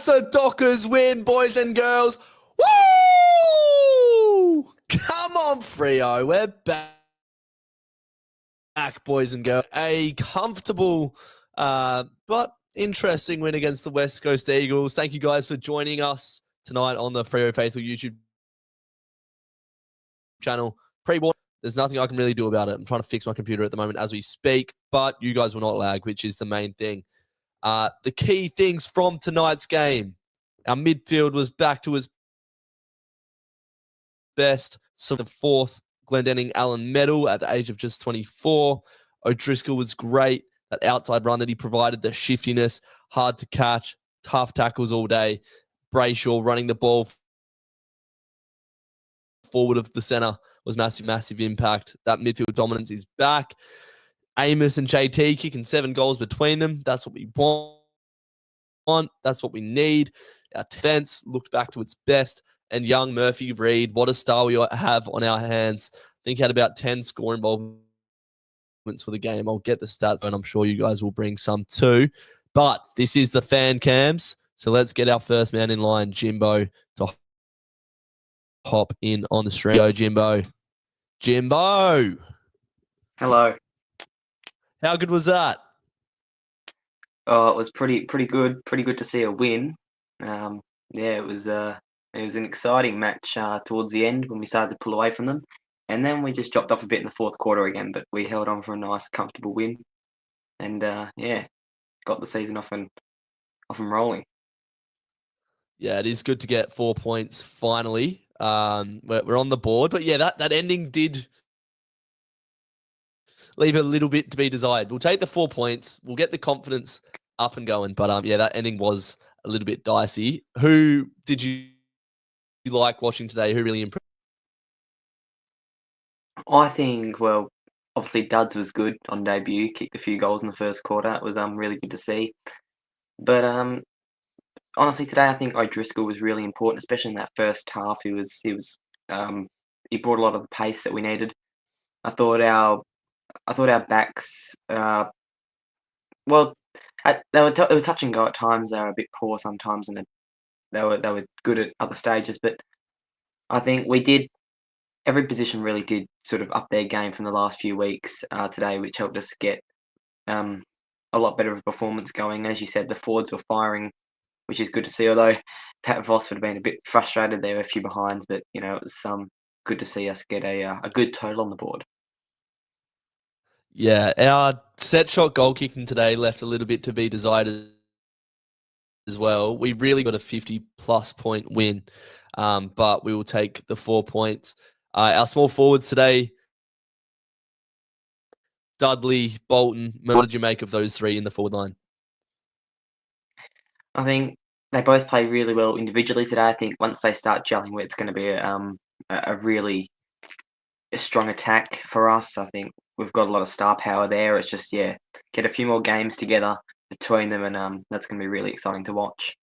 the Dockers win, boys and girls. Woo! Come on, Freo. We're back, boys and girls. A comfortable but interesting win against the West Coast Eagles. Thank you guys for joining us tonight on the Freo Faithful YouTube channel. Pre-warning, there's nothing I can really do about it. I'm trying to fix my computer at the moment as we speak, but you guys will not lag, which is the main thing. The key things from tonight's game. Our midfield was back to its best. So the fourth Glendenning Allen medal at the age of just 24. O'Driscoll was great. That outside run that he provided, the shiftiness, hard to catch, tough tackles all day. Brayshaw running the ball forward of the centre was massive impact. That midfield dominance is back. Amos and JT kicking 7 goals between them. That's what we want. That's what we need. Our defence looked back to its best. And young Murphy Reid, what a star we have on our hands. I think he had about 10 score involvements for the game. I'll get the stats, and I'm sure you guys will bring some too. But this is the fan cams. So let's get our first man in line, Jimbo, to hop in on the stream. Go, Jimbo. Jimbo. Hello. How good was that? Oh, it was pretty good. Pretty good to see a win. It was an exciting match towards the end when we started to pull away from them, and then we just dropped off a bit in the fourth quarter again. But we held on for a nice, comfortable win, and got the season off and rolling. Yeah, it is good to get 4 points finally. We're on the board, but yeah, that ending did leave a little bit to be desired. We'll take the 4 points. We'll get the confidence up and going. But that ending was a little bit dicey. Who did you like watching today? Who really impressed? I think, well, obviously Duds was good on debut. Kicked a few goals in the first quarter. It was really good to see. But honestly, today I think O'Driscoll was really important, especially in that first half. He brought a lot of the pace that we needed. I thought our backs, it was touch and go at times. They were a bit poor sometimes, and they were good at other stages. But I think every position really did sort of up their game from the last few weeks today, which helped us get a lot better of a performance going. As you said, the forwards were firing, which is good to see. Although Pat Voss would have been a bit frustrated, there were a few behinds, but it was good to see us get a good total on the board. Yeah, our set shot goal kicking today left a little bit to be desired as well. We really got a 50-plus point win, but we will take the 4 points. Our small forwards today, Dudley, Bolton. What did you make of those three in the forward line? I think they both play really well individually today. I think once they start gelling, it's going to be a really strong attack for us. I think we've got a lot of star power there. It's just, get a few more games together between them, and that's going to be really exciting to watch.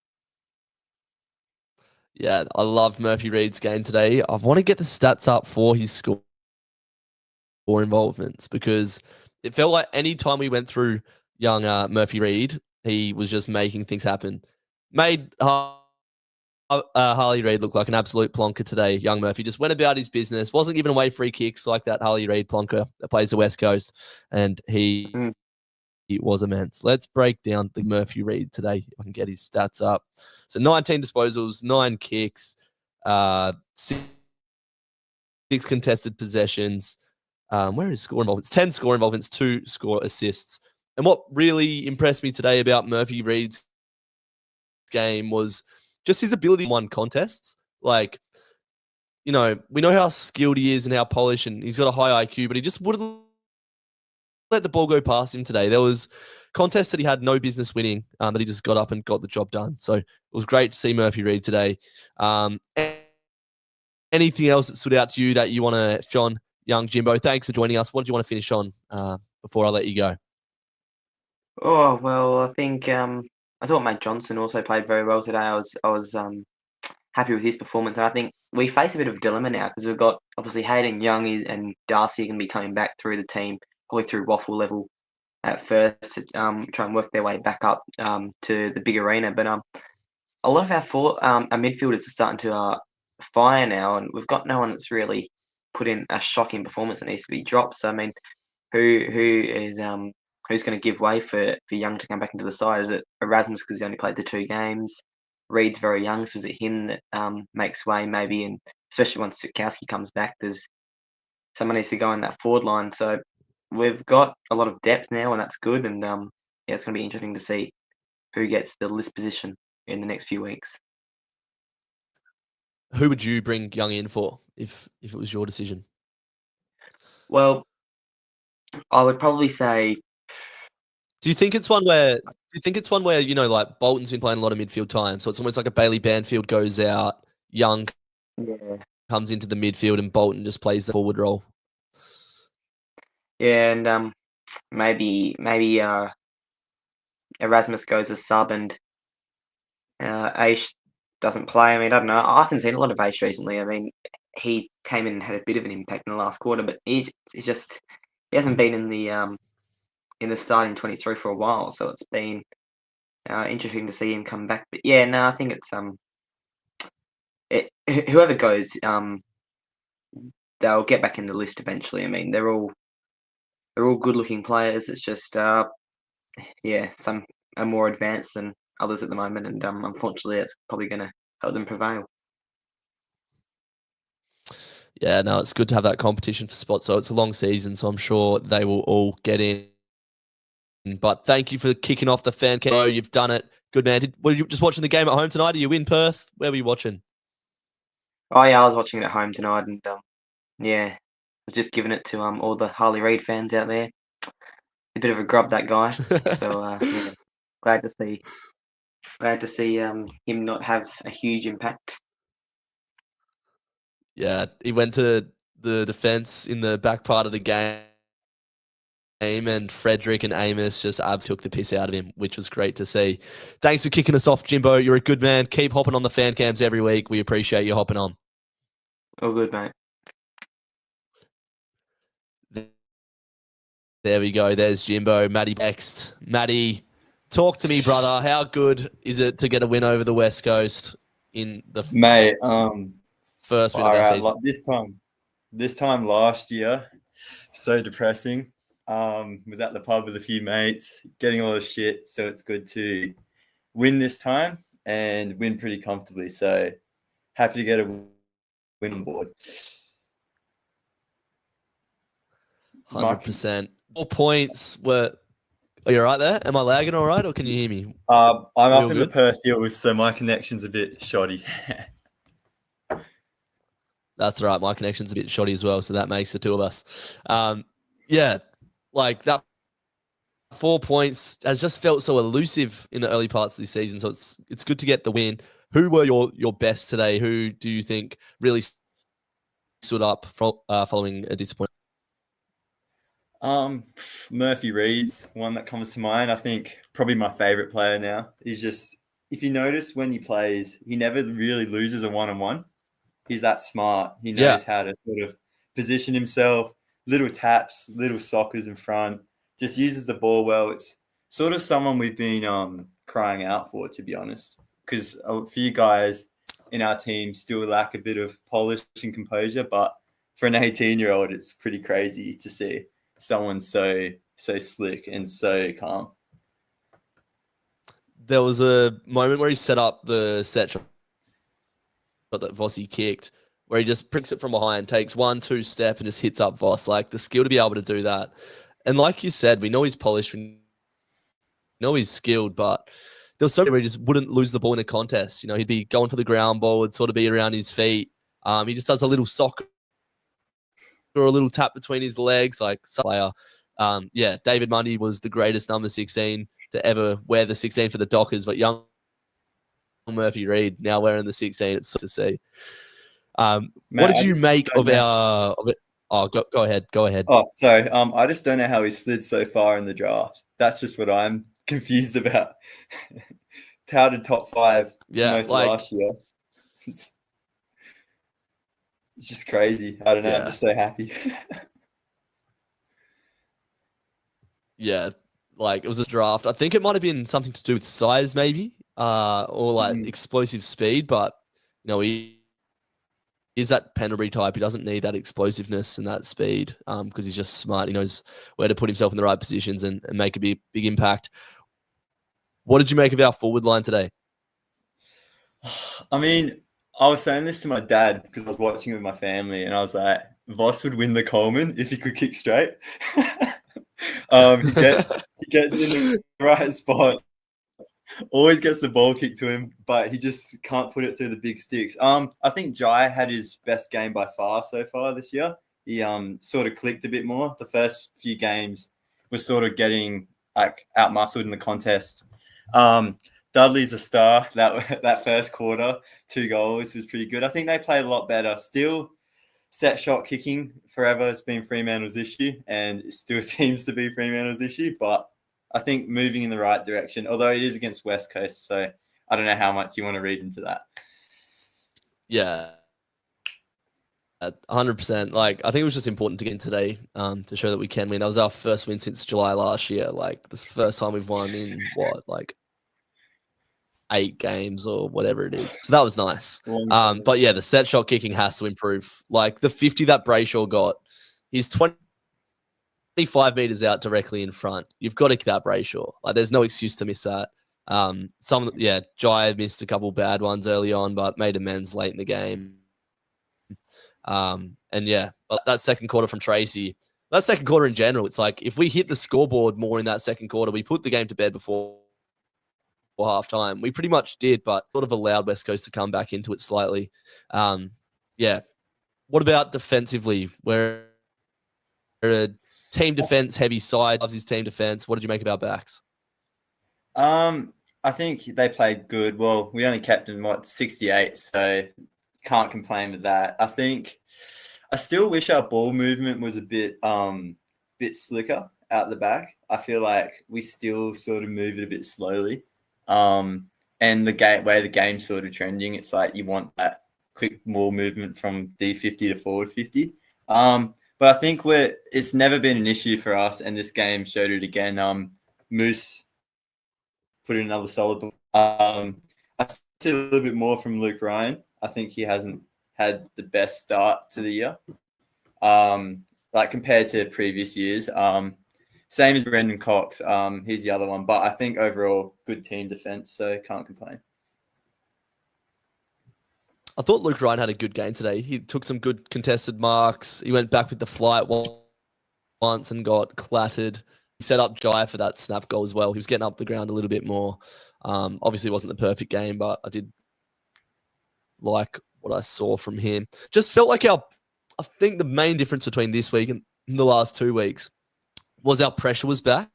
Yeah, I loved Murphy Reid's game today. I want to get the stats up for his score involvements, because it felt like any time we went through young Murphy Reid, he was just making things happen. Made Harley Reid look like an absolute plonker today. Young Murphy just went about his business, wasn't giving away free kicks like that Harley Reid plonker that plays the West Coast, and he was immense. Let's break down the Murphy Reid today. I can get his stats up. So 19 disposals, 9 kicks, 6 contested possessions. Where is score involvements? 10 score involvements, 2 score assists. And what really impressed me today about Murphy Reid's game was just his ability to win contests. Like, we know how skilled he is and how polished, and he's got a high IQ, but he just wouldn't let the ball go past him today. There was contests that he had no business winning, that he just got up and got the job done. So it was great to see Murphy Reid today. Anything else that stood out to you that you want to, John, young Jimbo? Thanks for joining us. What did you want to finish on before I let you go? Oh, well, I think I thought Matt Johnson also played very well today. I was happy with his performance, and I think we face a bit of a dilemma now because we've got obviously Hayden Young and Darcy going to be coming back through the team, probably through waffle level at first to try and work their way back up to the big arena. But a lot of our midfielders are starting to fire now, and we've got no one that's really put in a shocking performance that needs to be dropped. So I mean, who's going to give way for Young to come back into the side? Is it Erasmus because he only played the 2 games? Reed's very young, so is it him that makes way maybe? And especially once Sikowski comes back, there's someone needs to go in that forward line. So we've got a lot of depth now, and that's good. And yeah, it's going to be interesting to see who gets the list position in the next few weeks. Who would you bring Young in for if it was your decision? Well, I would probably say. Do you think it's one where like Bolton's been playing a lot of midfield time, so it's almost like a Bailey Banfield goes out, Young comes into the midfield, and Bolton just plays the forward role. Yeah, and maybe Erasmus goes as sub, and Aish doesn't play. I mean, I don't know. I haven't seen a lot of Aish recently. I mean, he came in and had a bit of an impact in the last quarter, but he hasn't been in the starting 23 for a while, so it's been interesting to see him come back. But yeah, no, I think it's whoever goes, they'll get back in the list eventually. I mean, they're all good-looking players. It's just some are more advanced than others at the moment, and unfortunately, it's probably going to help them prevail. Yeah, no, it's good to have that competition for spots. So it's a long season, so I'm sure they will all get in. But thank you for kicking off the fan cam. You've done it. Good man. Were you just watching the game at home tonight? Are you in Perth? Where were you watching? Oh yeah, I was watching it at home tonight, and yeah, I was just giving it to all the Harley Reid fans out there. A bit of a grub, that guy. So yeah, glad to see him not have a huge impact. Yeah, he went to the defense in the back part of the game, and Frederick and Amos just took the piss out of him, which was great to see. Thanks for kicking us off, Jimbo. You're a good man. Keep hopping on the fan cams every week. We appreciate you hopping on. All good, mate. There we go. There's Jimbo. Maddie next. Maddie, talk to me, brother. How good is it to get a win over the West Coast in the first win of that season? Like this time last year, so depressing. Was at the pub with a few mates, getting a lot of shit. So it's good to win this time and win pretty comfortably. So happy to get a win on board. 100%. 4 points were. Are you all right there? Am I lagging all right, or can you hear me? I'm up in the Perth Hills, so my connection's a bit shoddy. That's all right. My connection's a bit shoddy as well, so that makes the two of us. Yeah, like that 4 points has just felt so elusive in the early parts of this season. So it's good to get the win. Who were your best today? Who do you think really stood up following a disappointment? Murphy Reed's one that comes to mind. I think probably my favorite player now. He's just, if you notice when he plays, he never really loses a one-on-one. He's that smart. He knows how to sort of position himself, little taps, little sockers in front, just uses the ball well. It's sort of someone we've been crying out for, to be honest, because a few guys in our team still lack a bit of polish and composure, but for an 18-year-old, it's pretty crazy to see someone so slick and so calm. There was a moment where he set up the set shot that Vossi kicked, where he just pricks it from behind, takes 1-2 step and just hits up Voss. Like, the skill to be able to do that. And like you said, we know he's polished, we know he's skilled, but there was so many where he just wouldn't lose the ball in a contest. You know, he'd be going for the ground ball, it'd sort of be around his feet. He just does a little sock or a little tap between his legs, like some player. David Mundy was the greatest number 16 to ever wear the 16 for the Dockers, but young Murphy Reed now wearing the 16. It's to see. Matt, what did you make of our? Of it? Oh, go ahead. Oh, sorry. I just don't know how he slid so far in the draft. That's just what I'm confused about. Touted top 5 most last year. It's just crazy. I don't know. I'm just so happy. Yeah, like it was a draft. I think it might have been something to do with size, maybe. or like explosive speed, but he is that Pendlebury type. He doesn't need that explosiveness and that speed because he's just smart. He knows where to put himself in the right positions and make a big impact. What did you make of our forward line today? I mean, I was saying this to my dad because I was watching with my family, and I was like, Voss would win the Coleman if he could kick straight. He gets in the right spot, always gets the ball kicked to him, but he just can't put it through the big sticks. I think Jai had his best game by far so far this year. He sort of clicked a bit more. The first few games was sort of getting like out-muscled in the contest. Dudley's a star. That first quarter, 2 goals was pretty good. I think they played a lot better. Still, set shot kicking forever has been Fremantle's issue, and it still seems to be Fremantle's issue. But I think moving in the right direction, although it is against West Coast, so I don't know how much you want to read into that. Yeah. 100%. Like, I think it was just important to get in today to show that we can win. That was our first win since July last year. Like, this is the first time we've won in 8 games or whatever it is. So that was nice. But yeah, the set shot kicking has to improve. Like the 50 that Brayshaw got, he's 25 meters out directly in front. You've got to kick that Brayshaw. Like, there's no excuse to miss that. Jai missed a couple bad ones early on, but made amends late in the game. But that second quarter from Tracy, that second quarter in general, it's like if we hit the scoreboard more in that second quarter, we put the game to bed before half time. We pretty much did, but sort of allowed West Coast to come back into it slightly. What about defensively? We're a team defense heavy side. Loves his team defense. What did you make of our backs? I think they played good. Well, we only kept them 68, so can't complain with that. I think I still wish our ball movement was a bit slicker out the back. I feel like we still sort of move it a bit slowly. And the way the game's sort of trending, it's like you want that quick ball movement from D50 to forward 50. But I think it's never been an issue for us, and this game showed it again. Moose put in another solid ball. I see a little bit more from Luke Ryan. I think he hasn't had the best start to the year, like compared to previous years. Same as Brendan Cox. He's the other one. But I think overall, good team defense, so can't complain. I thought Luke Ryan had a good game today. He took some good contested marks. He went back with the flight once and got clattered. He set up Jai for that snap goal as well. He was getting up the ground a little bit more. Obviously, it wasn't the perfect game, but I did like what I saw from him. Just felt like I think the main difference between this week and the last 2 weeks was our pressure was back.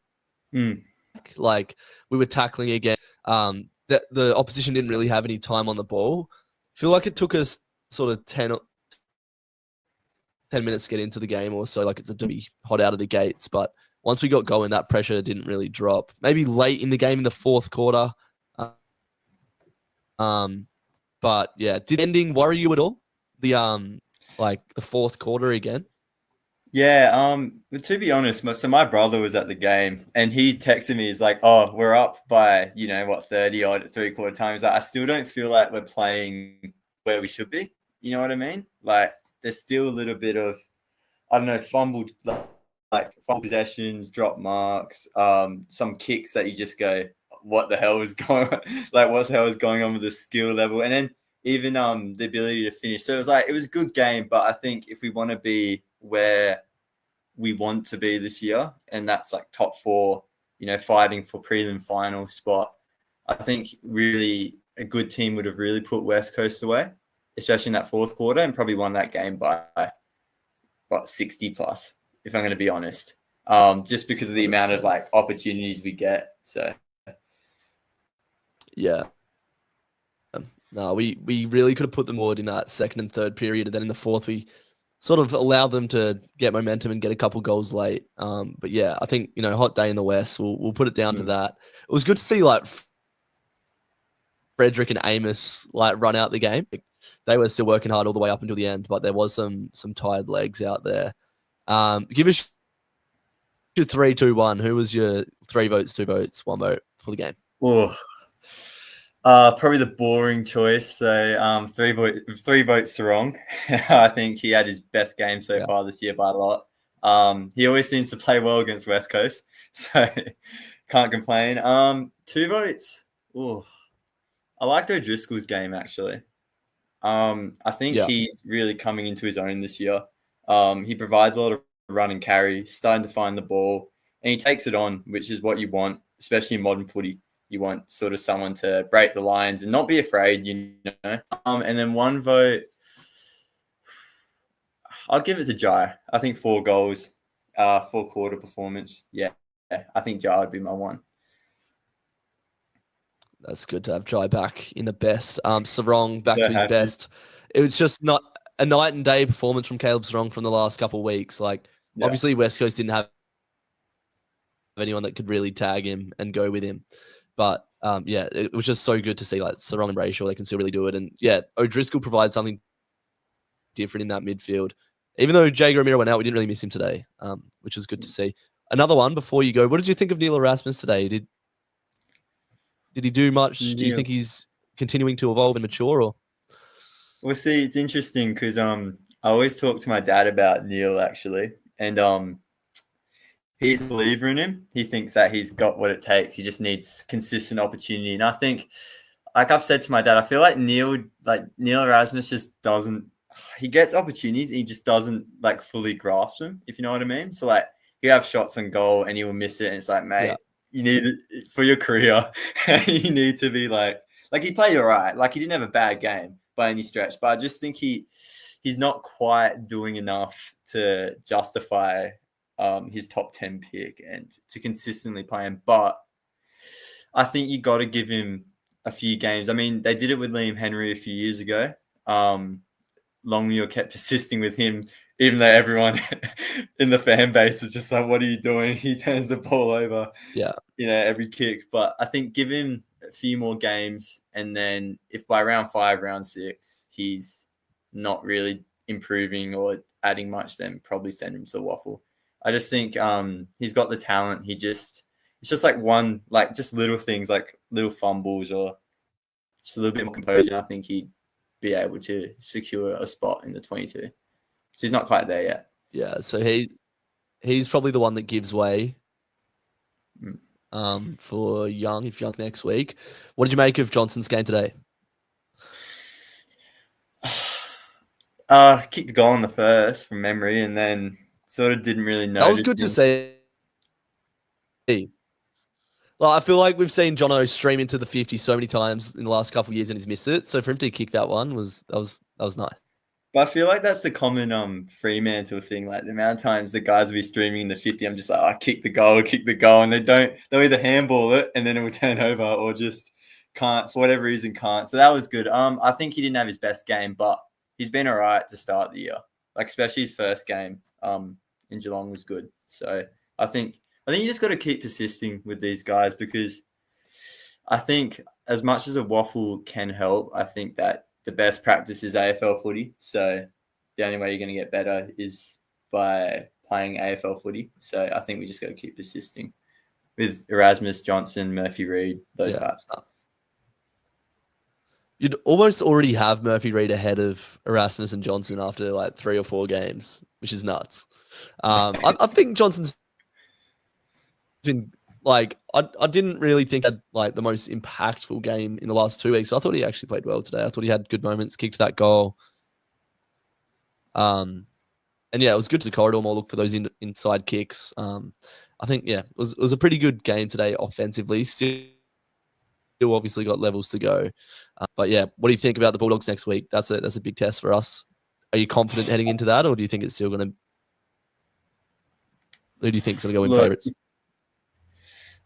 Like, we were tackling again. The opposition didn't really have any time on the ball. I feel like it took us sort of 10 minutes to get into the game or so. Like, it's to be hot out of the gates. But once we got going, that pressure didn't really drop. Maybe late in the game in the fourth quarter. But yeah, did ending worry you at all? The fourth quarter again? Yeah, but to be honest, my brother was at the game and he texted me. He's like, "Oh, we're up by 30 odd at 3/4 time." He's like, "I still don't feel like we're playing where we should be." You know what I mean? Like, there's still a little bit of, I don't know, fumbled possessions, drop marks, some kicks that you just go, "What the hell is going on?" Like, what the hell is going on with the skill level? And then even the ability to finish. So it was a good game, but I think if we want to be where we want to be this year, and that's like top 4, fighting for prelim final spot, I think really a good team would have really put West Coast away, especially in that fourth quarter, and probably won that game by 60 plus, if I'm going to be honest, just because of the amount of opportunities we get. So yeah. No, we really could have put them forward in that second and third period, and then in the fourth we sort of allowed them to get momentum and get a couple goals late. But yeah, I think hot day in the West. We'll put it down to that. It was good to see Frederick and Amos run out the game. They were still working hard all the way up until the end, but there was some tired legs out there. Give us your 3, 2, 1. Who was your 3 votes, 2 votes, 1 vote for the game? Oh. Probably the boring choice. So, three votes Sarong. I think he had his best game so far this year by a lot. He always seems to play well against West Coast, so can't complain. 2 votes. Ooh, I liked O'Driscoll's game actually. I think he's really coming into his own this year. He provides a lot of run and carry, starting to find the ball, and he takes it on, which is what you want, especially in modern footy. You want sort of someone to break the lines and not be afraid, you know. And then 1 vote, I'll give it to Jai. I think 4 goals, 4-quarter performance. Yeah, I think Jai would be my one. That's good to have Jai back in the best. Sarong back So to his happy. best. It was just not a night and day performance from Caleb Sarong from the last couple of weeks. Like, obviously, West Coast didn't have anyone that could really tag him and go with him. But it was just so good to see like Sarong and Brayshaw, they can still really do it. And O'Driscoll provides something different in that midfield. Even though Jago Ramiro went out, we didn't really miss him today, which was good to see. Another one before you go, what did you think of Neil Erasmus today? Did he do much? Do you think he's continuing to evolve and mature? Or Well, see, it's interesting because I always talk to my dad about Neil actually, and he's a believer in him. He thinks that he's got what it takes. He just needs consistent opportunity. And I think, like I've said to my dad, I feel like Neil Erasmus just doesn't. He gets opportunities, and he just doesn't like fully grasp them. If you know what I mean. So like he'll have shots on goal, and he will miss it, and it's like, mate, you need for your career, you need to be like he played all right. Like he didn't have a bad game by any stretch, but I just think he's not quite doing enough to justify his top 10 pick and to consistently play him. But I think you got to give him a few games. I mean, they did it with Liam Henry a few years ago. Longmuir kept persisting with him, even though everyone in the fan base is just like, what are you doing? He turns the ball over, every kick. But I think give him a few more games, and then if by round 5, round 6, he's not really improving or adding much, then probably send him to the waffle. I just think he's got the talent. It's just like one, like just little things, like little fumbles or just a little bit more composure. I think he'd be able to secure a spot in the 22. So he's not quite there yet. Yeah, so he's probably the one that gives way for Young, if Young next week. What did you make of Johnson's game today? Kicked the goal in the first from memory, and then sort of didn't really notice. That was good to see. Well, I feel like we've seen Jono stream into the 50 so many times in the last couple of years, and he's missed it. So for him to kick that one was nice. But I feel like that's a common Fremantle thing. Like the amount of times the guys will be streaming in the 50, I'm just like, I kick the goal, and they'll either handball it and then it will turn over, or just can't, for whatever reason, can't. So that was good. I think he didn't have his best game, but he's been all right to start the year. Like especially his first game in Geelong was good. So I think you just got to keep persisting with these guys, because I think as much as a waffle can help, I think that the best practice is AFL footy. So the only way you're going to get better is by playing AFL footy. So I think we just got to keep persisting with Erasmus, Johnson, Murphy Reid, those types. You'd almost already have Murphy Reid ahead of Erasmus and Johnson after like 3 or 4 games, which is nuts. I think Johnson's been like, I didn't really think had like the most impactful game in the last 2 weeks. I thought he actually played well today. I thought he had good moments, kicked that goal. And it was good to corridor more, look for those inside kicks. I think, it was a pretty good game today offensively. Still obviously got levels to go. But what do you think about the Bulldogs next week? That's a big test for us. Are you confident heading into that, or do you think it's still going to... Who do you think is going to go in favourites?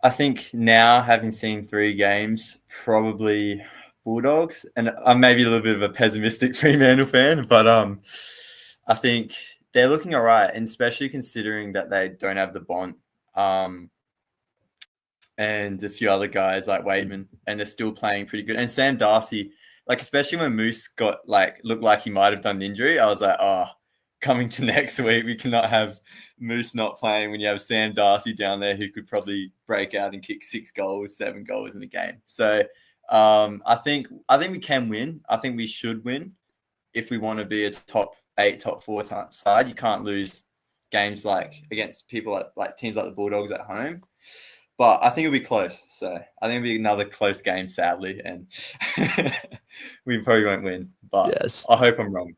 I think now, having seen 3 games, probably Bulldogs. And I'm maybe a little bit of a pessimistic Fremantle fan, but I think they're looking all right, and especially considering that they don't have the Bont and a few other guys like Wademan, and they're still playing pretty good. And Sam Darcy, like especially when Moose looked like he might have done an injury, I was like, coming to next week, we cannot have Moose not playing when you have Sam Darcy down there who could probably break out and kick 6 goals, 7 goals in a game. So I think we can win. I think we should win if we want to be a top 8, top 4 side. You can't lose games like against people like teams like the Bulldogs at home. But I think it'll be close. So I think it'll be another close game, sadly, and we probably won't win. But Yes. I hope I'm wrong.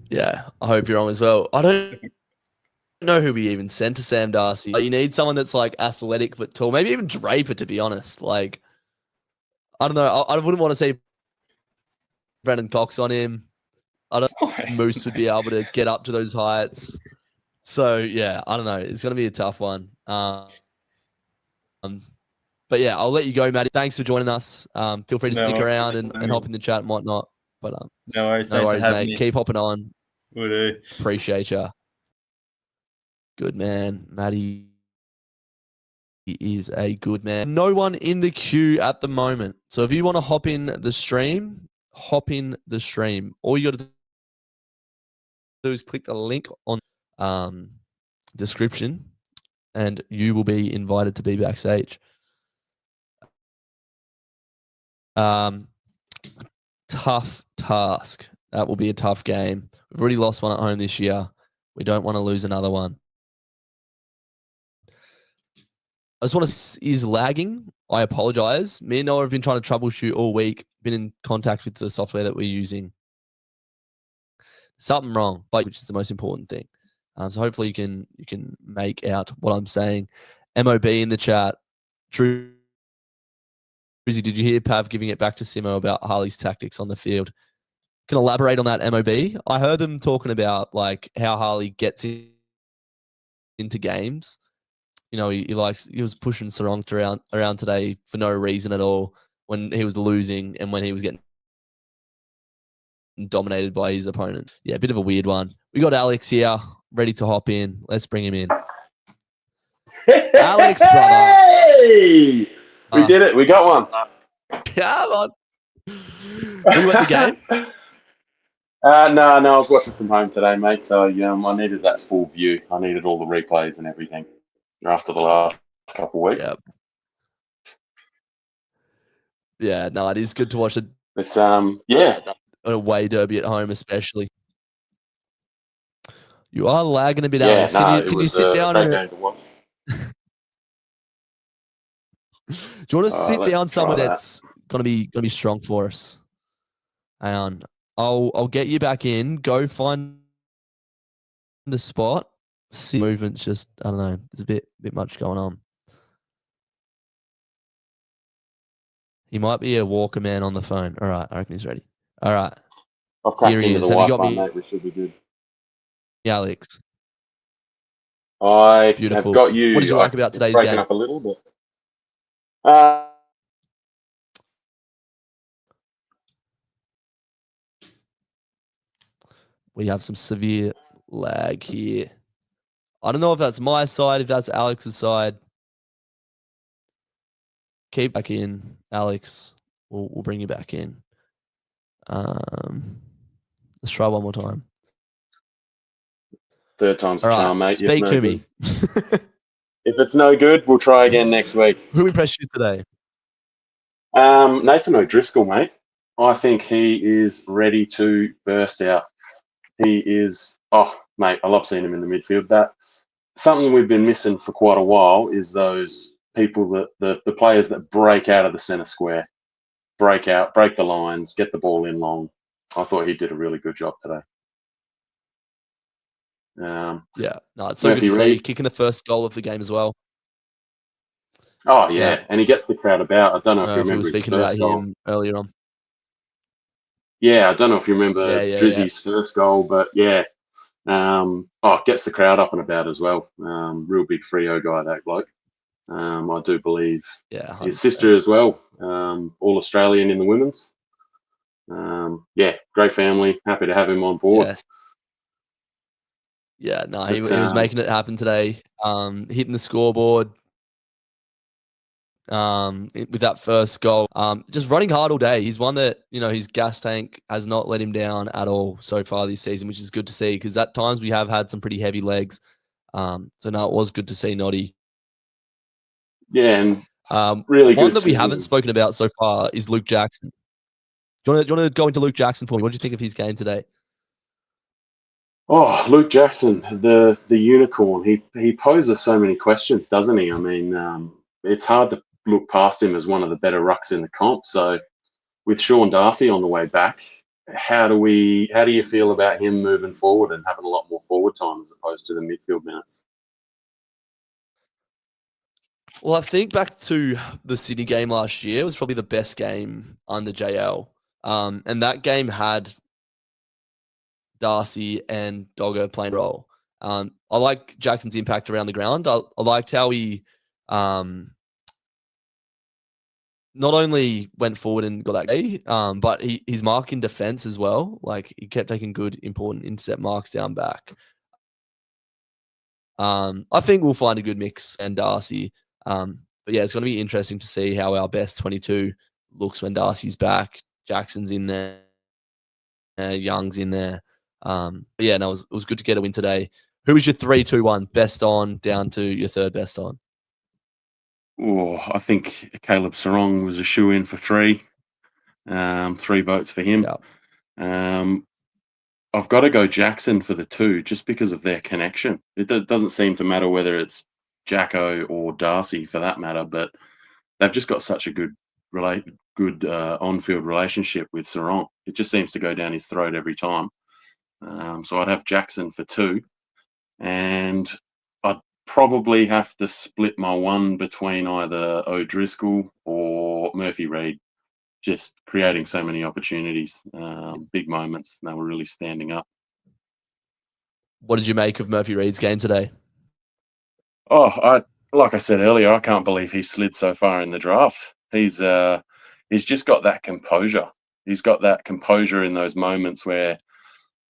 Yeah, I hope you're wrong as well. I don't know who we even sent to Sam Darcy. Like, you need someone that's like athletic but tall. Maybe even Draper, to be honest. Like, I don't know. I wouldn't want to see Brendan Cox on him. I don't think Moose would be able to get up to those heights. So, yeah, I don't know. It's going to be a tough one. But, yeah, I'll let you go, Maddie. Thanks for joining us. Feel free to stick around and hop in the chat and whatnot. But no worries, mate. Me. Keep hopping on. Will do. Appreciate you. Good man. Maddie is a good man. No one in the queue at the moment. So if you want to hop in the stream, hop in the stream. All you got to do is click the link on description and you will be invited to be backstage. Tough task. That will be a tough game. We've already lost one at home this year. We don't want to lose another one. I just want to is lagging. I apologize. Me and Noah have been trying to troubleshoot all week. Been in contact with the software that we're using. Something wrong, which is the most important thing. So hopefully you can make out what I'm saying. MOB in the chat. Drizzy, did you hear Pav giving it back to Simo about Harley's tactics on the field? Can elaborate on that, MOB? I heard them talking about like how Harley gets into games. You know, he was pushing Sarong around today for no reason at all when he was losing and when he was getting dominated by his opponent. Yeah, a bit of a weird one. We got Alex here, ready to hop in. Let's bring him in. Alex, brother. Hey! We did it. We got one. Come on. Were you at the game? No, I was watching from home today, mate. So I needed that full view. I needed all the replays and everything after the last couple of weeks. Yep. Yeah, no, it is good to watch it. But yeah, An away derby at home, especially. You are lagging a bit, yeah. Alex. Can you sit down? Great game to watch. Do you want to sit down somewhere that. that's gonna be strong for us? Hang on. I'll get you back in. Go find the spot. See movements. Just I don't know. There's a bit much going on. He might be a Walker man on the phone. All right, I reckon he's ready. All right. I've cracked Here he into is. the Have you got Wi-Fi, me? mate. We should be good. Alex. I Beautiful. have got you. What did you like about It's today's breaking game? up a little bit. We have some severe lag here. I don't know if that's my side, if that's Alex's side. Keep back in, Alex. We'll bring you back in. Let's try one more time. Third time's the All right, charm, mate. speak to me. If it's no good, we'll try again next week. Who impressed you today? Nathan O'Driscoll, mate. I think he is ready to burst out. He is, mate, I love seeing him in the midfield. That something we've been missing for quite a while is those people that the players that break out of the centre square, break out, break the lines, get the ball in long. I thought he did a really good job today. Yeah, no, it's so good to see. Reid. Kicking the first goal of the game as well. Oh yeah, and he gets the crowd about. I don't know if you If we remember were his speaking first about goal. him earlier on. Yeah, I don't know if you remember Drizzy's first goal, but yeah. Gets the crowd up and about as well. Real big Freo guy, that bloke. I do believe his sister as well. All Australian in the women's. Great family. Happy to have him on board. Yes. Yeah, no, he was making it happen today. Hitting the scoreboard. With that first goal, just running hard all day. He's one that, his gas tank has not let him down at all so far this season, which is good to see because at times we have had some pretty heavy legs. So no, it was good to see Noddy. Yeah, and Really One good that we to haven't him. spoken about so far is Luke Jackson. Do you want to go into Luke Jackson for me? What do you think of his game today? Oh, Luke Jackson, the unicorn. He poses so many questions, doesn't he? I mean, it's hard to look past him as one of the better rucks in the comp. So, with Sean Darcy on the way back, how do you feel about him moving forward and having a lot more forward time as opposed to the midfield minutes? Well, I think back to the Sydney game last year, it was probably the best game under JL. And that game had Darcy and Dogger playing a role. I like Jackson's impact around the ground. I liked how he not only went forward and got that day, but his mark in defense as well. Like, he kept taking good, important intercept marks down back. I think we'll find a good mix and Darcy. But yeah, it's going to be interesting to see how our best 22 looks when Darcy's back. Jackson's in there. Young's in there. But yeah, no, it was good to get a win today. Who was your 3-2-1 best on down to your third best on? Oh, I think Caleb Sarong was a shoe-in for 3. 3 votes for him. Yeah. I've got to go Jackson for the 2 just because of their connection. It doesn't seem to matter whether it's Jacko or Darcy for that matter, but they've just got such a good on-field relationship with Sarong. It just seems to go down his throat every time. So I'd have Jackson for 2. And I'd probably have to split my 1 between either O'Driscoll or Murphy Reid, just creating so many opportunities, big moments. They were really standing up. What did you make of Murphy Reid's game today? Oh, like I said earlier, I can't believe he slid so far in the draft. He's just got that composure. He's got that composure in those moments where,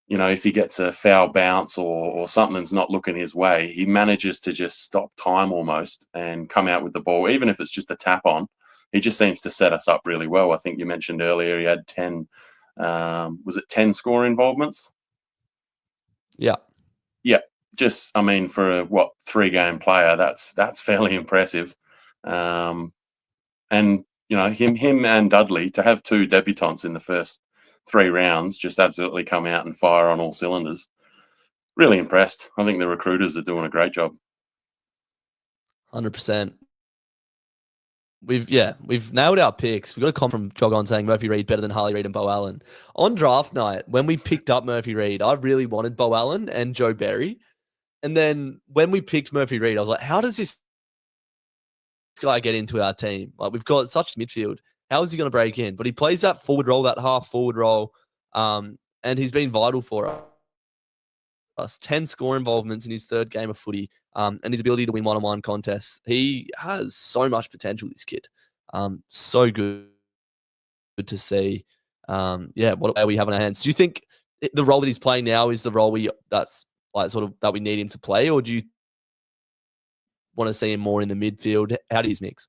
you know, if he gets a foul bounce or something's not looking his way, he manages to just stop time almost and come out with the ball, even if it's just a tap on. He just seems to set us up really well. I think you mentioned earlier he had 10, was it 10 score involvements? Yeah. Yeah. Just, I mean, for a 3-game player, that's fairly impressive. And, you know, him and Dudley, to have 2 debutants in the first 3 rounds, just absolutely come out and fire on all cylinders. Really impressed. I think the recruiters are doing a great job. 100%. We've nailed our picks. We got a comment from Jogon saying Murphy Reid better than Harley Reid and Bo Allen. On draft night, when we picked up Murphy Reid, I really wanted Bo Allen and Joe Berry. And then when we picked Murphy Reid, I was like, how does this guy get into our team? Like, we've got such midfield. How is he going to break in? But he plays that forward role, that half forward role. And he's been vital for us. 10 score involvements in his 3rd game of footy, and his ability to win one-on-one contests. He has so much potential, this kid. So good to see. What we have in our hands. Do you think the role that he's playing now is the role that we need him to play, or do you want to see him more in the midfield? How do you mix?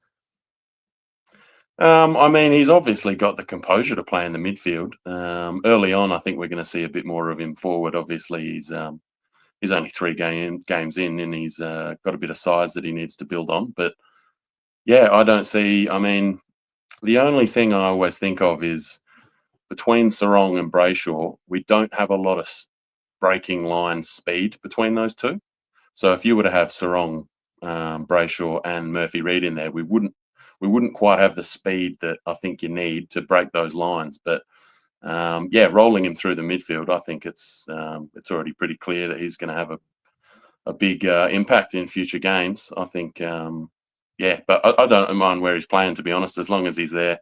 I mean, he's obviously got the composure to play in the midfield. Early on, I think we're going to see a bit more of him forward. Obviously, he's only 3 games in, and he's got a bit of size that he needs to build on. But yeah, I don't see. I mean, the only thing I always think of is between Sarong and Brayshaw, we don't have a lot of breaking line speed between those 2. So if you were to have Sarong, Brayshaw, and Murphy Reid in there, we wouldn't quite have the speed that I think you need to break those lines. But rolling him through the midfield, I think it's already pretty clear that he's going to have a big impact in future games. I think, but I don't mind where he's playing, to be honest, as long as he's there.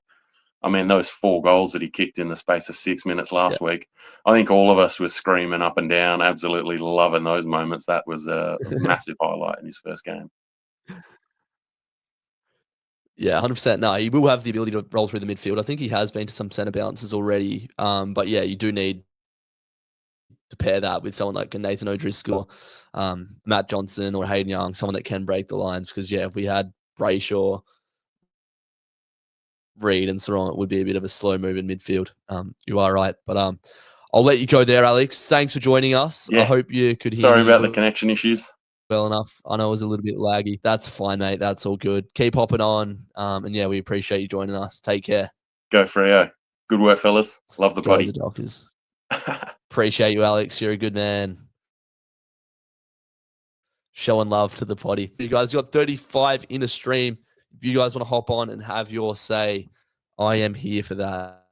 I mean, those 4 goals that he kicked in the space of 6 minutes last week, I think all of us were screaming up and down, absolutely loving those moments. That was a massive highlight in his first game. Yeah, 100%. No, he will have the ability to roll through the midfield. I think he has been to some centre bounces already. But yeah, you do need to pair that with someone like Nathan O'Driscoll, Matt Johnson, or Hayden Young, someone that can break the lines. Because if we had Brayshaw, Reid, and Sarong, it would be a bit of a slow move in midfield. You are right. But I'll let you go there, Alex. Thanks for joining us. Yeah. I hope you could hear Sorry me. about the connection issues. well enough. I know it was a little bit laggy. That's fine, mate. That's all good. Keep hopping on. And yeah, we appreciate you joining us. Take care. Go Freo. Good work, fellas. Love the Go potty. the Dockers. Appreciate you, Alex. You're a good man. Showing love to the potty. You guys got 35 in the stream. If you guys want to hop on and have your say, I am here for that.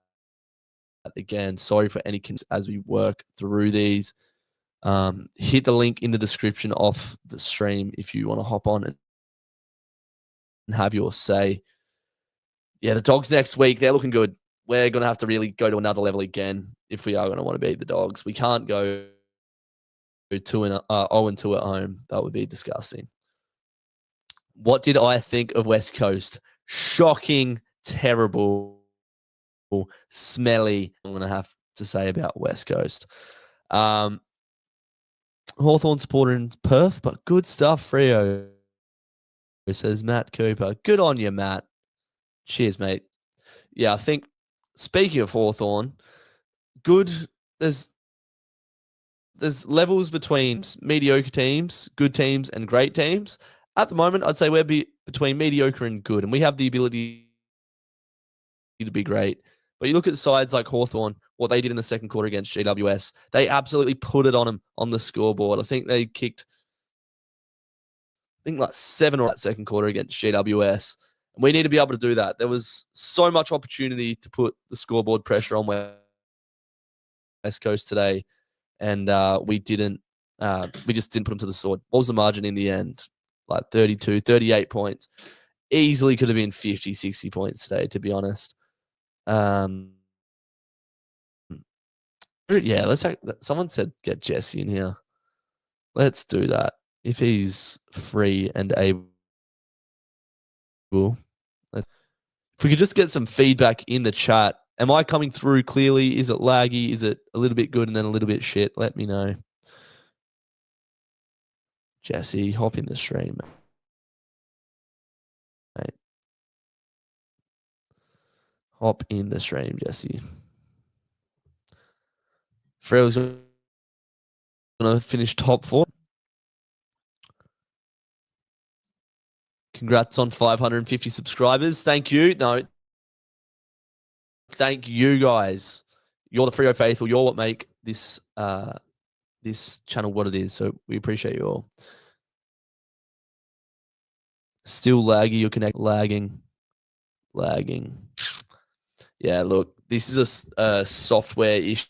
Again, sorry for any as we work through these. Hit the link in the description of the stream if you want to hop on and have your say. Yeah, the Dogs next week, they're looking good. We're going to have to really go to another level again if we are going to want to beat the Dogs. We can't go 0-2 at home. That would be disgusting. What did I think of West Coast? Shocking, terrible, smelly. I'm going to have to say about West Coast. Hawthorn supporter in Perth, but good stuff, Freo, says Matt Cooper. Good on you, Matt. Cheers, mate. Yeah, I think, speaking of Hawthorn, good. There's levels between mediocre teams, good teams, and great teams. At the moment, I'd say we're between mediocre and good, and we have the ability to be great. But you look at sides like Hawthorn, what they did in the second quarter against GWS, they absolutely put it on them on the scoreboard. I think they kicked, like 7 or that second quarter against GWS. And we need to be able to do that. There was so much opportunity to put the scoreboard pressure on West Coast today, and we didn't. We just didn't put them to the sword. What was the margin in the end? Like 32, 38 points. Easily could have been 50, 60 points today, to be honest. Yeah, someone said get Jesse in here. Let's do that. If he's free and able. If we could just get some feedback in the chat. Am I coming through clearly? Is it laggy? Is it a little bit good and then a little bit shit? Let me know. Jesse, hop in the stream, mate. Hop in the stream, Jesse. Freo's going to finish top 4. Congrats on 550 subscribers. Thank you. No, thank you guys. You're the Freo Faithful. You're what make this this channel what it is. So we appreciate you all. Still laggy. Your connect lagging. Yeah, look, this is a software issue.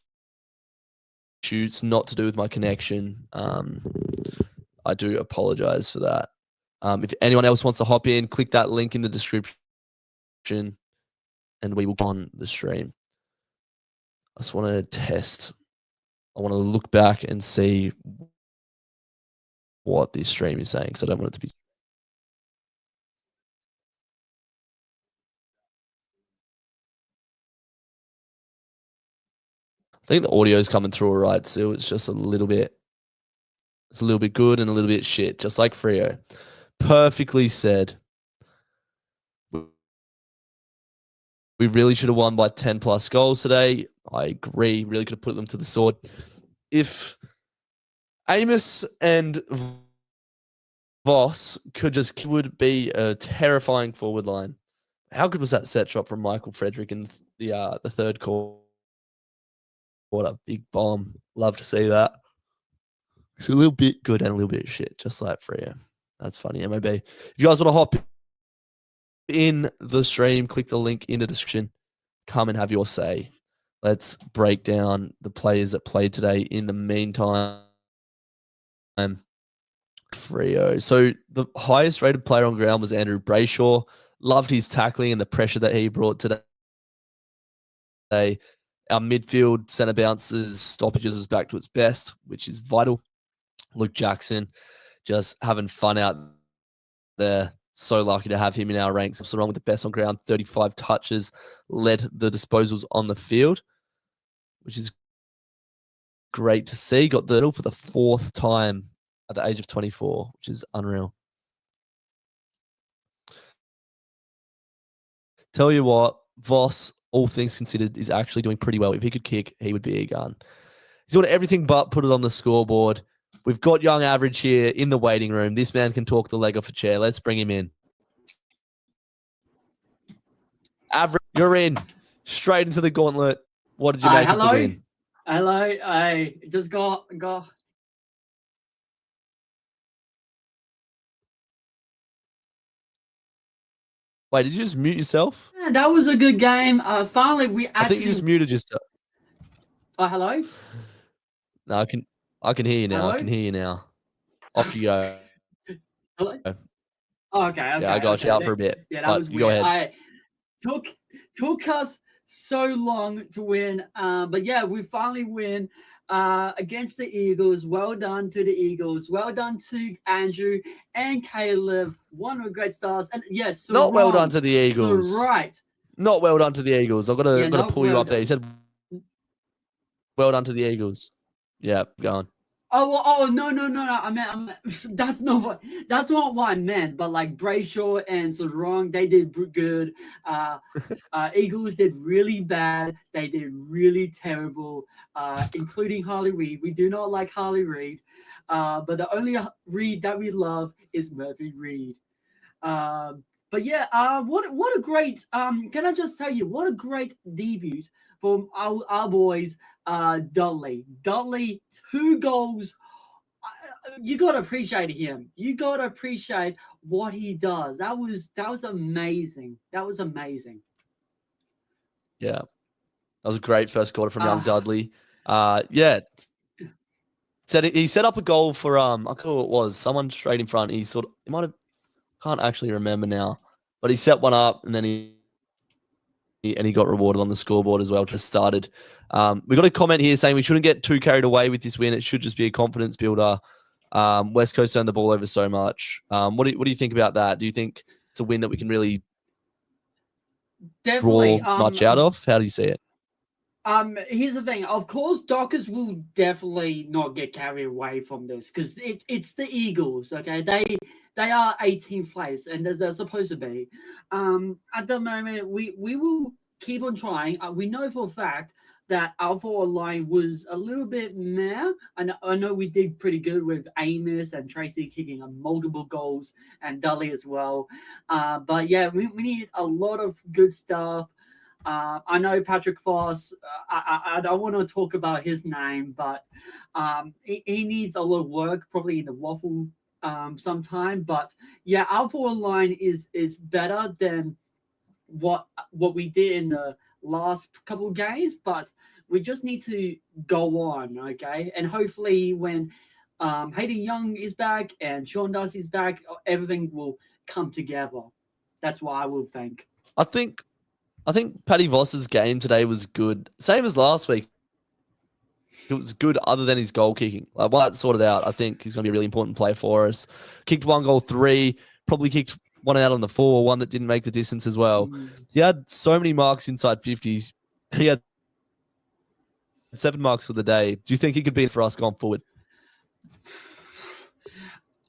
It's not to do with my connection. I do apologize for that. If anyone else wants to hop in, click that link in the description and we will go on the stream. I just want to test. I want to look back and see what this stream is saying because I don't want it to be. I think the audio is coming through all right still. It's just a little bit. It's a little bit good and a little bit shit, just like Freo. Perfectly said. We really should have won by 10 plus goals today. I agree. Really could have put them to the sword. If Amos and Voss would be a terrifying forward line. How good was that set shot from Michael Frederick in the third quarter? What a big bomb. Love to see that. It's a little bit good and a little bit shit, just like Freo. That's funny, MOB. If you guys want to hop in the stream, click the link in the description. Come and have your say. Let's break down the players that played today. In the meantime, Freo. So the highest rated player on ground was Andrew Brayshaw. Loved his tackling and the pressure that he brought today. Our midfield centre bounces, stoppages is back to its best, which is vital. Luke Jackson just having fun out there. So lucky to have him in our ranks. What's wrong with the best on ground? 35 touches, led the disposals on the field, which is great to see. Got the medal for the 4th time at the age of 24, which is unreal. Tell you what, Voss, all things considered, is actually doing pretty well. If he could kick, he would be a gun. He's doing everything but put it on the scoreboard. We've got young Average here in the waiting room. This man can talk the leg off a chair. Let's bring him in. Average, you're in. Straight into the gauntlet. What did you make of the win? Hello. I just got. Wait, did you just mute yourself? Yeah, that was a good game. Finally, we actually. I think you just muted yourself. Oh, hello. No, I can hear you now. Hello? I can hear you now. Off you go. Hello. Oh, okay. Yeah, I got you out for a bit. Yeah, that was Go weird. ahead. Took us so long to win, but yeah, we finally win against the Eagles. Well done to the Eagles. Well done to Andrew and Caleb. One of the great stars. And yes, Not well done to the Eagles. Right. Not well done to the Eagles. I've got to not pull you well up there. You said well done to the Eagles. Yeah, go on. No. I meant that's not what I meant. But like Brayshaw and Sarong, they did good. Eagles did really bad. They did really terrible, including Harley Reid. We do not like Harley Reid, but the only Reid that we love is Murphy Reid. But yeah, what a great can I just tell you what a great debut from our boys, Dudley. Dudley, 2 goals. You gotta appreciate him. You gotta appreciate what he does. That was amazing. That was amazing. Yeah, that was a great first quarter from young Dudley. Yeah, he set up a goal for I can't know who it was. Someone straight in front. He might have. Can't actually remember now, but he set one up and then he got rewarded on the scoreboard as well. Just started. We got a comment here saying we shouldn't get too carried away with this win. It should just be a confidence builder. West Coast turned the ball over so much. What do you think about that? Do you think it's a win that we can really draw much out of? How do you see it? Here's the thing. Of course, Dockers will definitely not get carried away from this because it's the Eagles. Okay, they are 18th place and they're supposed to be. At the moment, we will keep on trying. We know for a fact that our forward line was a little bit meh. I know we did pretty good with Amos and Tracy kicking multiple goals and Dudley as well. But yeah, we need a lot of good stuff. I know Patrick Foss, I don't want to talk about his name, but he needs a lot of work, probably in the waffle sometime. But yeah, our forward line is better than what we did in the last couple of games, but we just need to go on, okay? And hopefully when Hayden Young is back and Sean Darcy is back, everything will come together. That's what I will think. I think Paddy Voss's game today was good. Same as last week. It was good other than his goal kicking. Like, once that's sorted out, I think he's going to be a really important player for us. Kicked 1 goal, 3. Probably kicked 1 out on the 4, 1 that didn't make the distance as well. He had so many marks inside 50s. He had 7 marks for the day. Do you think he could be in for us going forward?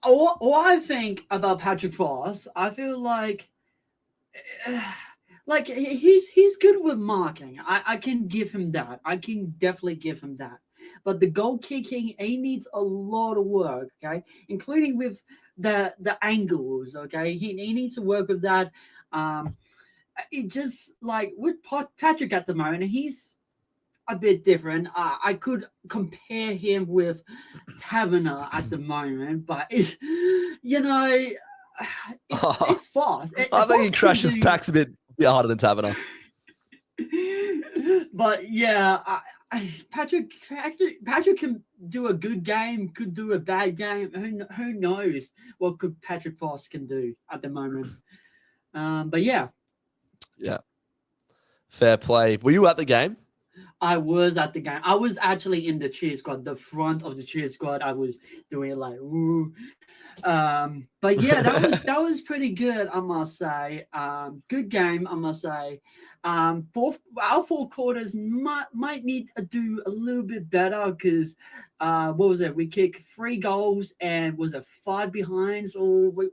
What I think about Patrick Foss, I feel like he's good with marking. I can give him that. I can definitely give him that. But the goal kicking, he needs a lot of work, okay? Including with the angles, okay? He needs to work with that. It just like with Patrick at the moment, he's a bit different. I could compare him with Taverner at the moment, but it's it's fast. I think he crashes packs a bit harder than Taverner. But yeah, Patrick can do a good game, could do a bad game. Who knows what good Patrick Foss can do at the moment? But yeah. Fair play. Were you at the game? I was at the game. I was actually in the cheer squad, the front of the cheer squad. I was doing it like, ooh. But yeah, that was pretty good, I must say. Good game, I must say. Our 4 quarters might need to do a little bit better because what was it? We kicked 3 goals and was it 5 behinds, or we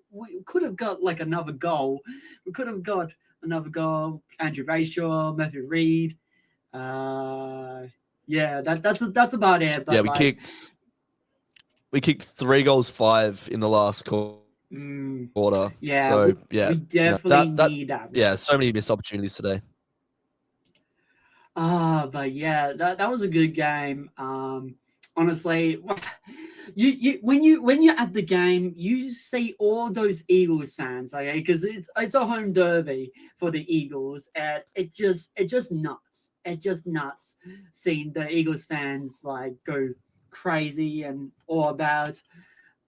could have got like another goal. We could have got another goal. Andrew Brayshaw, Matthew Reid. Yeah, that's about it. But yeah, we kicked. We kicked 3 goals, 5 in the last quarter. Yeah, So we yeah, definitely that need that. yeah, so many missed opportunities today. But yeah, that was a good game. Honestly, you when you're at the game, you see all those Eagles fans, okay? Because it's a home derby for the Eagles, and it just nuts. It just nuts seeing the Eagles fans like go crazy and all about.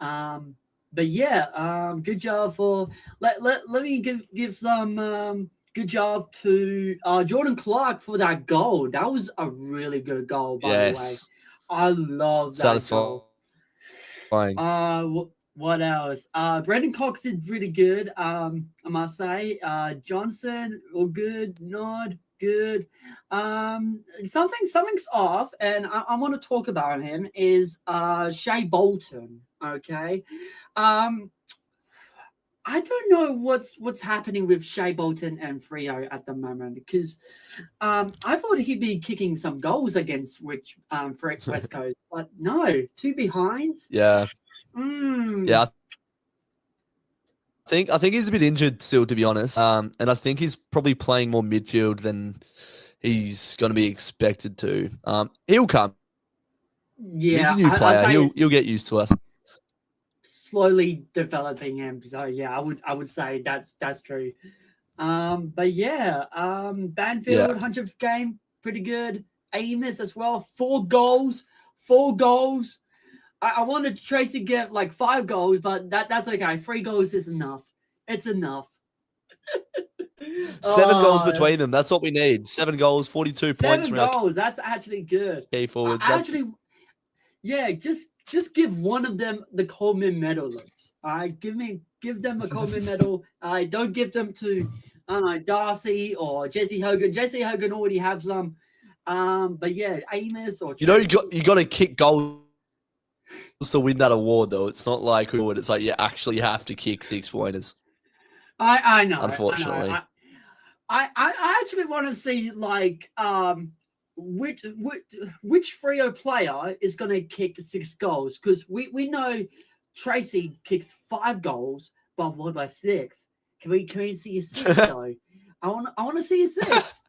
But yeah, good job for let me give some good job to Jordan Clark for that goal. That was a really good goal, by the way. Yes, I love that goal. satisfying. What else? Brendan Cox did really good. I must say. Johnson, all good. Nod, good. Something's off, and I want to talk about him. Is Shea Bolton? Okay. I don't know what's happening with Shea Bolton and Freo at the moment because I thought he'd be kicking some goals against for West Coast, but no, 2 behinds. Yeah, Mm. yeah. I think he's a bit injured still, to be honest. And I think he's probably playing more midfield than he's going to be expected to. He'll come. Yeah, He's a new player. He'll get used to us. Slowly developing him. So yeah, I would say that's true. But yeah, Banfield 100th game, pretty good. Amos as well, 4 goals. I wanted Tracy to get like 5 goals, but that's okay. 3 goals is enough. It's enough. 7 goals between them. That's what we need. 7 goals, 42 points. 7 goals. That's actually good. Key forwards. Yeah, just give one of them the Coleman medal. Give them a Coleman medal. Don't give them to Darcy or Jesse Hogan. Jesse Hogan already have some. But yeah, Amos or you got to kick goals to win that award, though. It's not like it's like you actually have to kick 6-pointers. I know. Unfortunately, I actually want to see like which Freo player is going to kick 6 goals, because we know Tracy kicks 5 goals, but what about 6? Can we see a 6 though? I want to see a 6.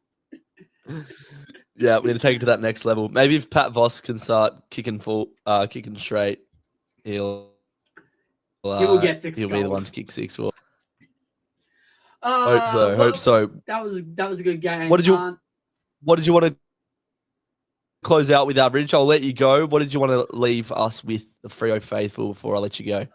Yeah, we need to take it to that next level. Maybe if Pat Voss can start kicking straight, he will get 6 he'll goals. be the one to kick 6 for. Hope Hope so. That was a good game. What did you want to close out with, Average? I'll let you go. What did you want to leave us with, the Freo Faithful, before I let you go?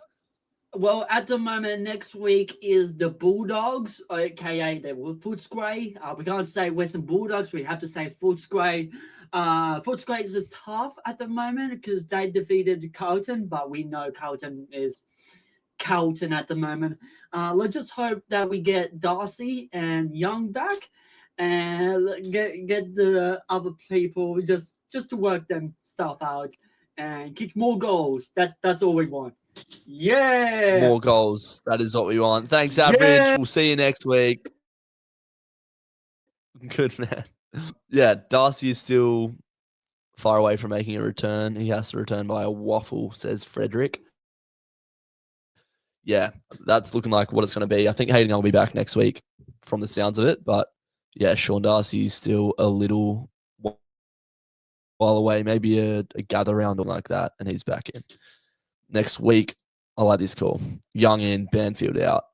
Well, at the moment, next week is the Bulldogs, aka the Footscray. We can't say Western Bulldogs. We have to say Footscray. Footscray is tough at the moment because they defeated Carlton, but we know Carlton is Carlton at the moment. Let's just hope that we get Darcy and Young back and get the other people just to work them stuff out and kick more goals. That's all we want. Yeah. More goals. That is what we want. Thanks, Average. Yeah. We'll see you next week. Good, man. Yeah, Darcy is still far away from making a return. He has to return by a waffle, says Frederick. Yeah, that's looking like what it's going to be. I think Hayden will be back next week from the sounds of it. But yeah, Sean Darcy is still a little while away, maybe a gather round or like that, and he's back in. Next week, I like this call. Young in, Banfield out.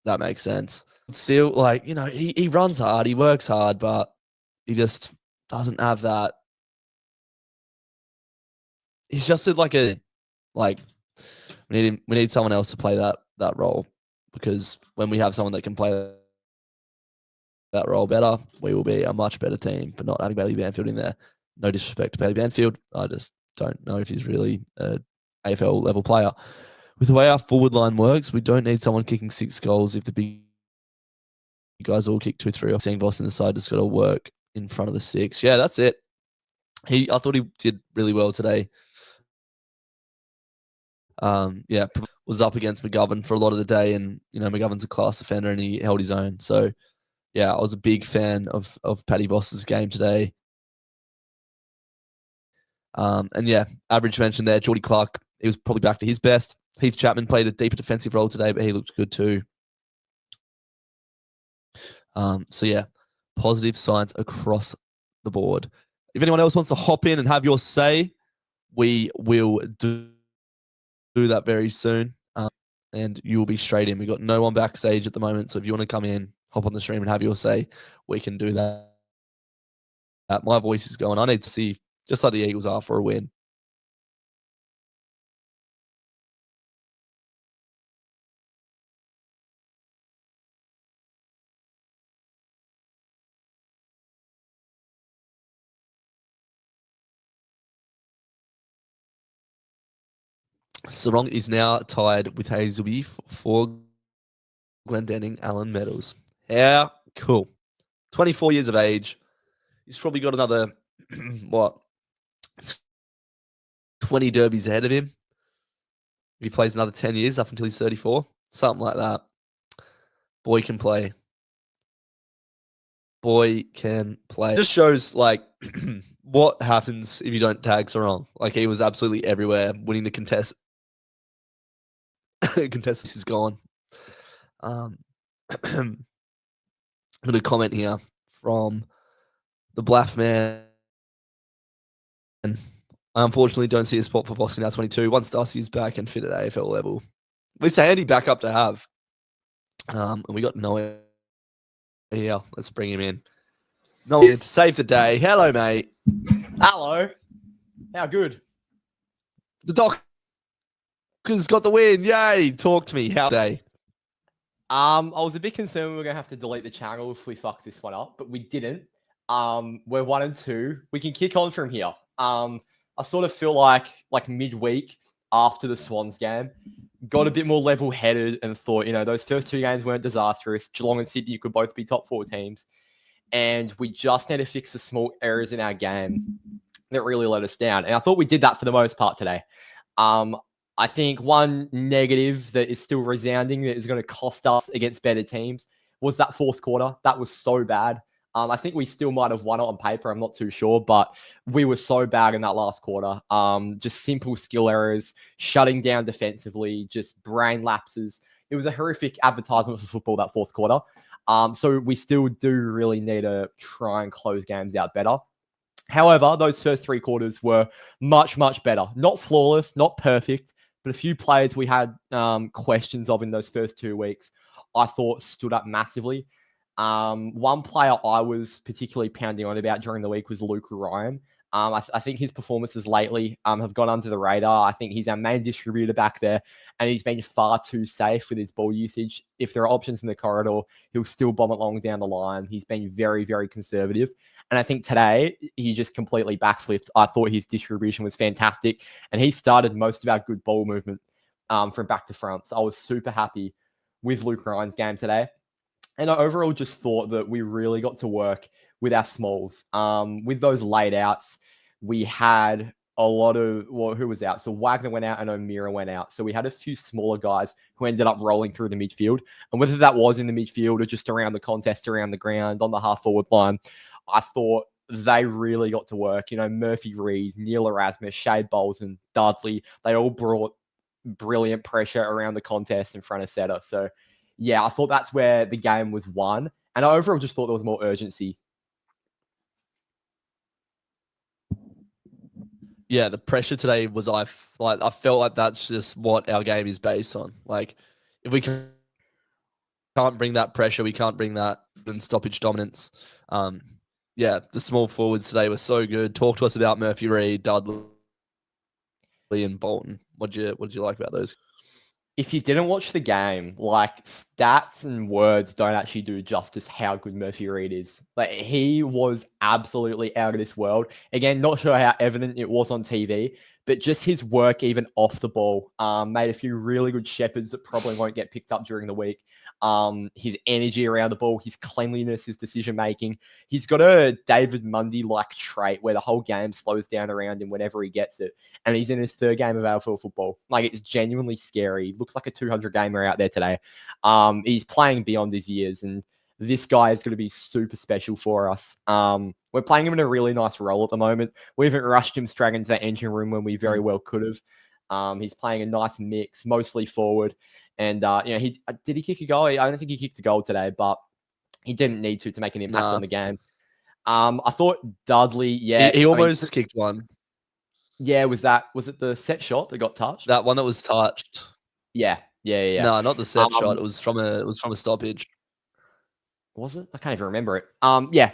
That makes sense. Still, like, he runs hard, he works hard, but he just doesn't have that. He's just we need someone else to play that role, because when we have someone that can play that role better, we will be a much better team. For not having Bailey Banfield in there, no disrespect to Bailey Banfield, I just don't know if he's really a AFL level player. With the way our forward line works, we don't need someone kicking 6 goals if the big guys all kick 2, 3. Seeing Voss in the side just got to work in front of the 6. Yeah, that's it. I thought he did really well today. Yeah, was up against McGovern for a lot of the day, and McGovern's a class defender and he held his own. So yeah, I was a big fan of Paddy Voss's game today. And yeah, average mention there. Geordie Clark, he was probably back to his best. Heath Chapman played a deeper defensive role today, but he looked good too. So yeah, positive signs across the board. If anyone else wants to hop in and have your say, we will do that very soon. And you will be straight in. We've got no one backstage at the moment. So if you want to come in, hop on the stream and have your say, we can do that. My voice is going. I need to see, just like the Eagles are, for a win. Sarong is now tied with Hazelby for Glendenning Allen medals. How cool. 24 years of age. He's probably got another, 20 derbies ahead of him. If he plays another 10 years up until he's 34, something like that. Boy can play. Boy can play. It just shows, like, what happens if you don't tag Sarong. Like, he was absolutely everywhere, winning the contest. Contest is gone. I'm going to comment here from the Blaff man. I unfortunately don't see a spot for Boston now 22. Once Darcy's back and fit at AFL level. At least a handy backup to have. And we got Noah here. Let's bring him in. Noah to save the day. Hello, mate. Hello. How good? The Dockers got the win. Yay. Talk to me. How day? I was a bit concerned we were going to have to delete the channel if we fucked this one up, but we didn't. We're 1-2. We can kick on from here. I sort of feel like midweek after the Swans game, got a bit more level-headed and thought, those first two games weren't disastrous. Geelong and Sydney could both be top 4 teams. And we just need to fix the small errors in our game that really let us down. And I thought we did that for the most part today. I think one negative that is still resounding that is going to cost us against better teams was that fourth quarter. That was so bad. I think we still might have won it on paper. I'm not too sure, but we were so bad in that last quarter. Just simple skill errors, shutting down defensively, just brain lapses. It was a horrific advertisement for football, that fourth quarter. So we still do really need to try and close games out better. However, those first 3 quarters were much, much better. Not flawless, not perfect, but a few players we had questions of in those first 2 weeks, I thought stood up massively. One player I was particularly pounding on about during the week was Luke Ryan. I think his performances lately have gone under the radar. I think he's our main distributor back there, and he's been far too safe with his ball usage. If there are options in the corridor, he'll still bomb it long down the line. He's been very, very conservative. And I think today, he just completely backflipped. I thought his distribution was fantastic, and he started most of our good ball movement from back to front. So I was super happy with Luke Ryan's game today. And I overall just thought that we really got to work with our smalls. With those laid outs, we had a lot of, who was out? So Wagner went out and O'Meara went out. So we had a few smaller guys who ended up rolling through the midfield. And whether that was in the midfield or just around the contest, around the ground, on the half-forward line, I thought they really got to work. Murphy Reed, Neil Erasmus, Shade Bolton, Dudley, they all brought brilliant pressure around the contest in front of setter. So, yeah, I thought that's where the game was won. And I overall just thought there was more urgency. Yeah, the pressure today was, I felt like that's just what our game is based on. Like, if we can't bring that pressure, we can't bring that stoppage dominance. Yeah, the small forwards today were so good. Talk to us about Murphy Reed, Dudley, and Bolton. What did you like about those? If you didn't watch the game, stats and words don't actually do justice how good Murphy Reed is. He was absolutely out of this world. Again, not sure how evident it was on TV, but just his work even off the ball made a few really good shepherds that probably won't get picked up during the week. His energy around the ball, his cleanliness, his decision-making. He's got a David Mundy-like trait where the whole game slows down around him whenever he gets it. And he's in his 3rd game of AFL football. It's genuinely scary. He looks like a 200-gamer out there today. He's playing beyond his years, and this guy is going to be super special for us. We're playing him in a really nice role at the moment. We haven't rushed him straight into that engine room when we very well could have. He's playing a nice mix, mostly forward. And, did he kick a goal? I don't think he kicked a goal today, but he didn't need to make an impact on the game. I thought Dudley, he almost kicked one. Yeah, was it the set shot that got touched? That one that was touched. Yeah. No, not the set shot. It was from a stoppage. Was it? I can't even remember it.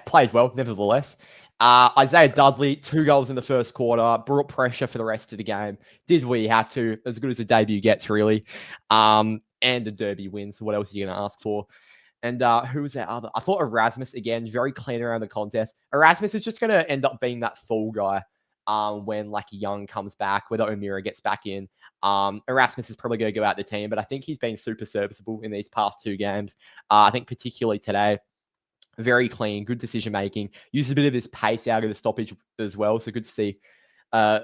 Played well, nevertheless. Isaiah Dudley, 2 goals in the first quarter, brought pressure for the rest of the game. Did what he had to, as good as a debut gets, really. And a derby win, so what else are you going to ask for? And who was that other? I thought Erasmus, again, very clean around the contest. Erasmus is just going to end up being that fall guy when Young comes back, whether O'Meara gets back in. Erasmus is probably going to go out the team, but I think he's been super serviceable in these past 2 games. I think particularly today, very clean, good decision-making. Used a bit of his pace out of the stoppage as well, so good to see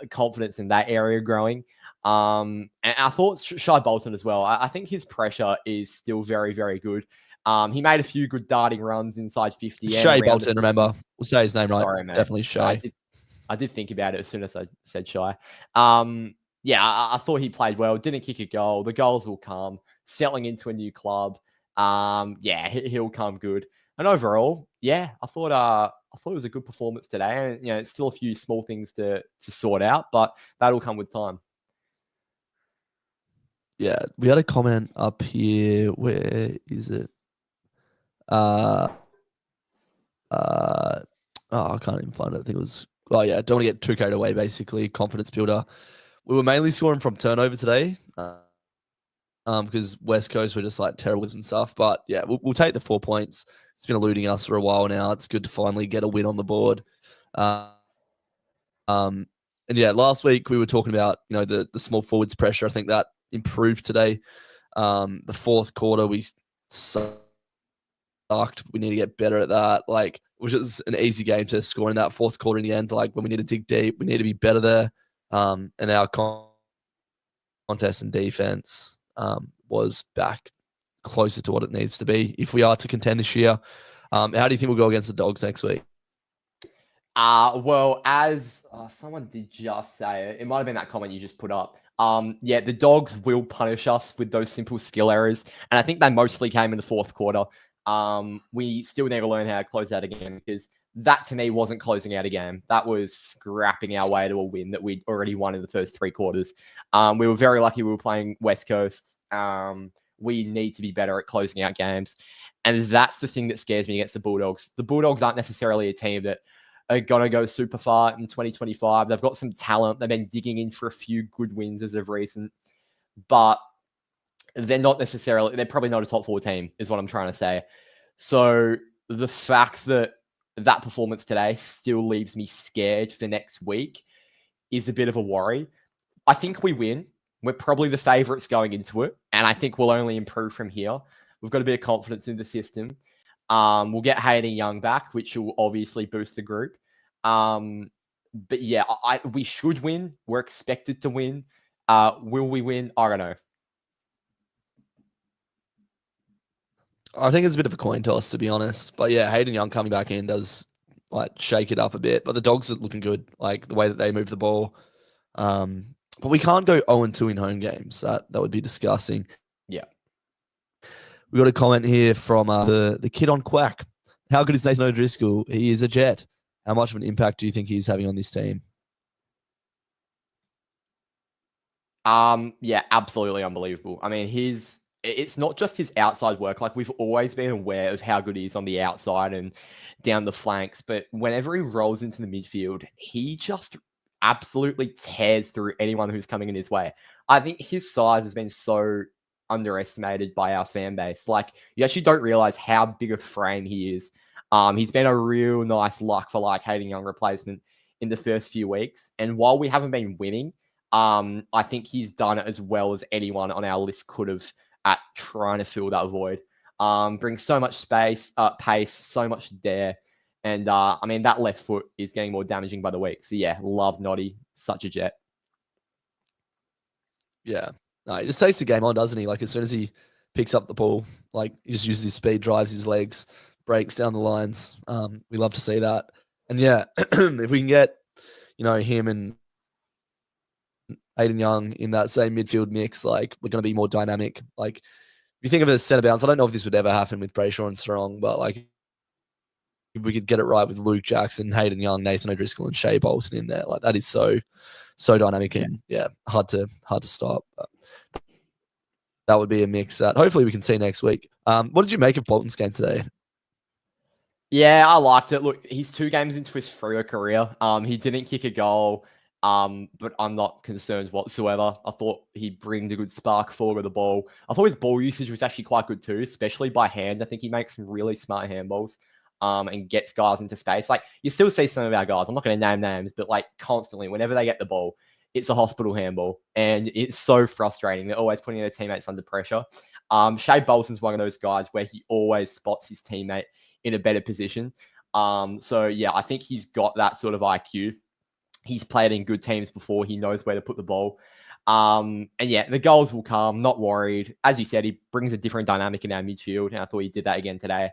confidence in that area growing. And I thought Shai Bolton as well. I think his pressure is still very, very good. He made a few good darting runs inside 50. Shai Bolton, remember. We'll say his name right. Sorry, mate. Definitely Shai. I did think about it as soon as I said Shai. I thought he played well. Didn't kick a goal. The goals will come. Settling into a new club. He'll come good. And overall, I thought it was a good performance today. And it's still a few small things to sort out, but that'll come with time. Yeah, we had a comment up here. Where is it? I can't even find it. I think it was. Oh yeah, don't want to get too carried away. Basically, confidence builder. We were mainly scoring from turnover today, because West Coast were just terrible and stuff. But yeah, we'll take the 4 points. It's been eluding us for a while now. It's good to finally get a win on the board. And yeah, last week we were talking about the small forwards pressure. I think that improved today. The fourth quarter we sucked. We need to get better at that. Which is an easy game to score in that fourth quarter in the end. When we need to dig deep, we need to be better there. And our contest and defense was back closer to what it needs to be if we are to contend this year. How do you think we'll go against the Dogs next week? Well, as someone did just say, it might have been that comment you just put up. The Dogs will punish us with those simple skill errors. And I think they mostly came in the fourth quarter. We still need to learn how to close out a game, because that to me wasn't closing out a game. That was scrapping our way to a win that we'd already won in the first 3 quarters. We were very lucky we were playing West Coast. We need to be better at closing out games. And that's the thing that scares me against the Bulldogs. The Bulldogs aren't necessarily a team that are going to go super far in 2025. They've got some talent. They've been digging in for a few good wins as of recent. But they're probably not a top 4 team, is what I'm trying to say. So the fact that performance today still leaves me scared for next week is a bit of a worry. I think we win. We're probably the favourites going into it, and I think we'll only improve from here. We've got a bit of confidence in the system. We'll get Hayden Young back, which will obviously boost the group. But yeah, we should win. We're expected to win. Will we win? I don't know. I think it's a bit of a coin toss, to be honest. But yeah, Hayden Young coming back in does shake it up a bit. But the Dogs are looking good, the way that they move the ball. But we can't go 0-2 in home games. That would be disgusting. Yeah. We got a comment here from the kid on Quack. How good is Nathan O'Driscoll? He is a Jet. How much of an impact do you think he's having on this team? Yeah, absolutely unbelievable. I mean, it's not just his outside work. We've always been aware of how good he is on the outside and down the flanks, but whenever he rolls into the midfield, he just absolutely tears through anyone who's coming in his way. I think his size has been so underestimated by our fan base. You actually don't realize how big a frame he is. He's been a real nice luck for Hayden Young replacement in the first few weeks. And while we haven't been winning, I think he's done it as well as anyone on our list could have at trying to fill that void. Brings so much space, pace, so much dare. And that left foot is getting more damaging by the week. So yeah, love Noddy. Such a Jet. Yeah. No, he just takes the game on, doesn't he? As soon as he picks up the ball, he just uses his speed, drives his legs, breaks down the lines. We love to see that. And yeah, if we can get, him and Aiden Young in that same midfield mix, like we're going to be more dynamic. Like if you think of it as centre bounce, I don't know if this would ever happen with Brayshaw and Strong, but like if we could get it right with Luke Jackson, Hayden Young, Nathan O'Driscoll, and Shea Bolton in there, like that is so dynamic and hard to stop. But that would be a mix that hopefully we can see next week. What did you make of Bolton's game today? Yeah, I liked it. Look, he's 2 games into his Freo career. He didn't kick a goal, but I'm not concerned whatsoever. I thought he bring a good spark forward of the ball. I thought his ball usage was actually quite good too, especially by hand. I think he makes some really smart handballs and gets guys into space. Like, you still see some of our guys, I'm not going to name names, but like constantly, whenever they get the ball, it's a hospital handball. And it's so frustrating. They're always putting their teammates under pressure. Shea Bolton's one of those guys where he always spots his teammate in a better position. So yeah, I think he's got that sort of IQ. He's played in good teams before. He knows where to put the ball. And yeah, the goals will come. Not worried. As you said, he brings a different dynamic in our midfield, and I thought he did that again today.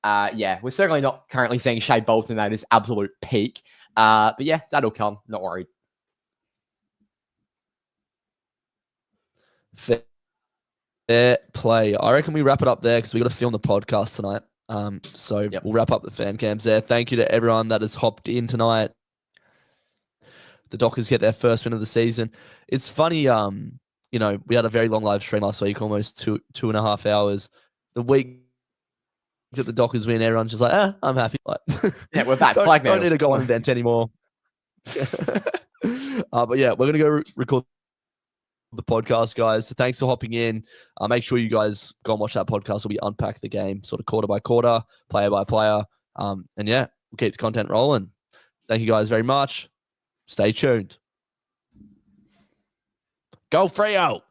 Yeah, we're certainly not currently seeing Shea Bolton at his absolute peak. But yeah, that'll come. Not worried. Fair play. I reckon we wrap it up there because we got to film the podcast tonight. So we'll wrap up the fan cams there. Thank you to everyone that has hopped in tonight. The Dockers get their first win of the season. It's funny, we had a very long live stream last week, almost 2.5 hours. The week that the Dockers win, everyone's just like, I'm happy. Like, yeah, we're back. Don't need to go on and vent anymore. But yeah, we're going to go record the podcast, guys. So thanks for hopping in. Make sure you guys go and watch that podcast where we unpack the game sort of quarter by quarter, player by player. And yeah, we'll keep the content rolling. Thank you guys very much. Stay tuned. Go Freo!